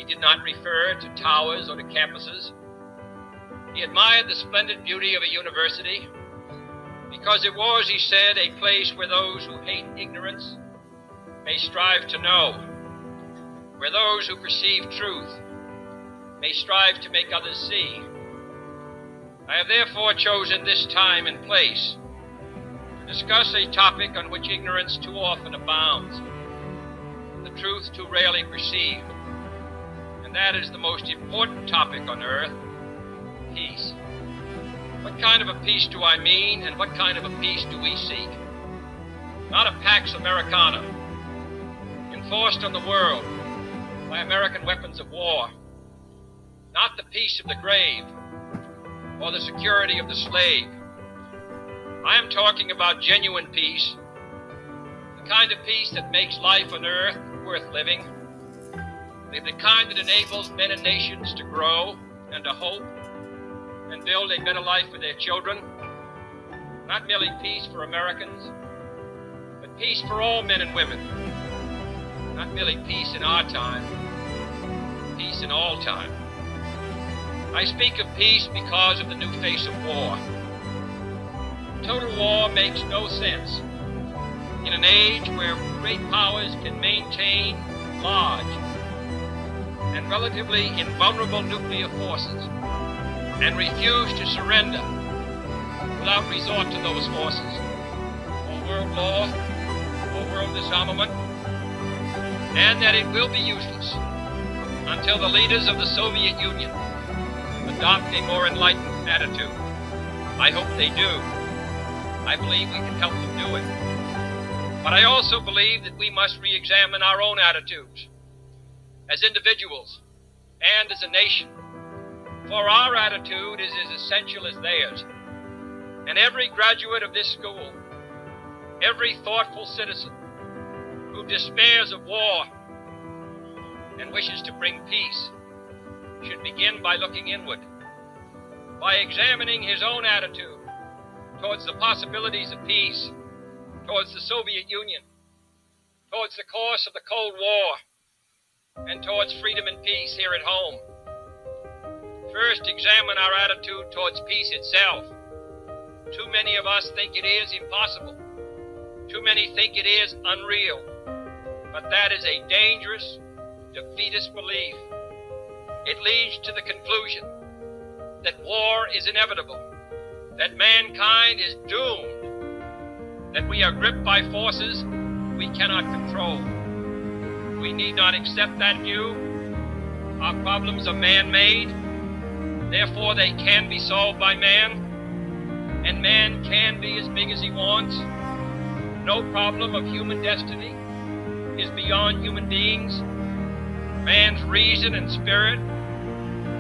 He did not refer to towers or to campuses. He admired the splendid beauty of a university because it was, he said, a place where those who hate ignorance may strive to know, where those who perceive truth may strive to make others see. I have therefore chosen this time and place to discuss a topic on which ignorance too often abounds, the truth too rarely perceived, and that is the most important topic on earth: peace. What kind of a peace do I mean, and what kind of a peace do we seek? Not a Pax Americana, enforced on the world by American weapons of war. Not the peace of the grave or the security of the slave. I am talking about genuine peace, the kind of peace that makes life on earth worth living, the kind that enables men and nations to grow and to hope and build a better life for their children. Not merely peace for Americans, but peace for all men and women. Not merely peace in our time, peace in all time. I speak of peace because of the new face of war. Total war makes no sense in an age where great powers can maintain large and relatively invulnerable nuclear forces and refuse to surrender without resort to those forces, or world law, or world disarmament, and that it will be useless until the leaders of the Soviet Union adopt a more enlightened attitude. I hope they do. I believe we can help them do it. But I also believe that we must re-examine our own attitudes as individuals and as a nation. For our attitude is as essential as theirs. And every graduate of this school, every thoughtful citizen who despairs of war and wishes to bring peace should begin by looking inward, by examining his own attitude towards the possibilities of peace, towards the Soviet Union, towards the course of the Cold War, and towards freedom and peace here at home. First, examine our attitude towards peace itself. Too many of us think it is impossible. Too many think it is unreal. But that is a dangerous, defeatist belief. It leads to the conclusion that war is inevitable, that mankind is doomed, that we are gripped by forces we cannot control. We need not accept that view. Our problems are man-made, therefore they can be solved by man, and man can be as big as he wants. No problem of human destiny is beyond human beings. Man's reason and spirit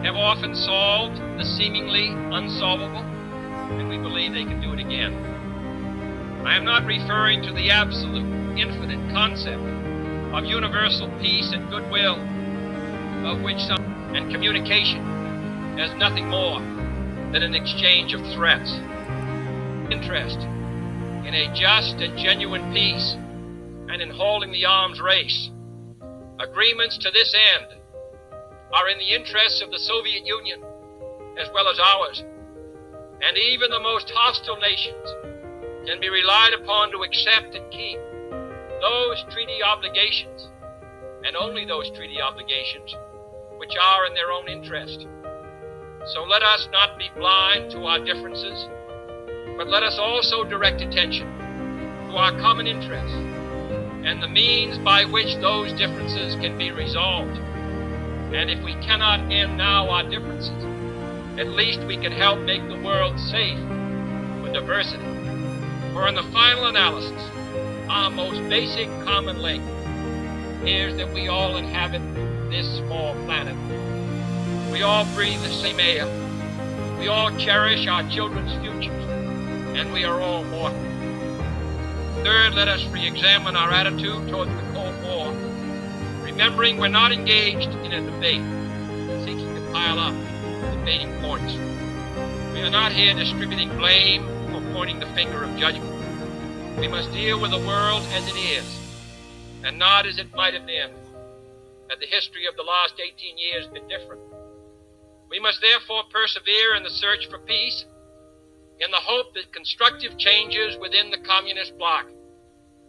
have often solved the seemingly unsolvable, and we believe they can do it again. I am not referring to the absolute, infinite concept of universal peace and goodwill, of which some and communication as nothing more than an exchange of threats. Interest in a just and genuine peace and in holding the arms race. Agreements to this end are in the interests of the Soviet Union as well as ours, and even the most hostile nations can be relied upon to accept and keep those treaty obligations, and only those treaty obligations, which are in their own interest. So let us not be blind to our differences, but let us also direct attention to our common interests and the means by which those differences can be resolved. And if we cannot end now our differences, at least we can help make the world safe for diversity. For in the final analysis, our most basic common link is that we all inhabit this small planet. We all breathe the same air. We all cherish our children's futures, and we are all mortal. Third, let us re-examine our attitude towards the Cold War, remembering we're not engaged in a debate, seeking to pile up debating points. We are not here distributing blame or pointing the finger of judgment. We must deal with the world as it is, and not as it might have been, had the history of the last 18 years been different. We must therefore persevere in the search for peace, in the hope that constructive changes within the communist bloc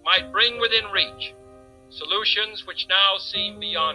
might bring within reach solutions which now seem beyond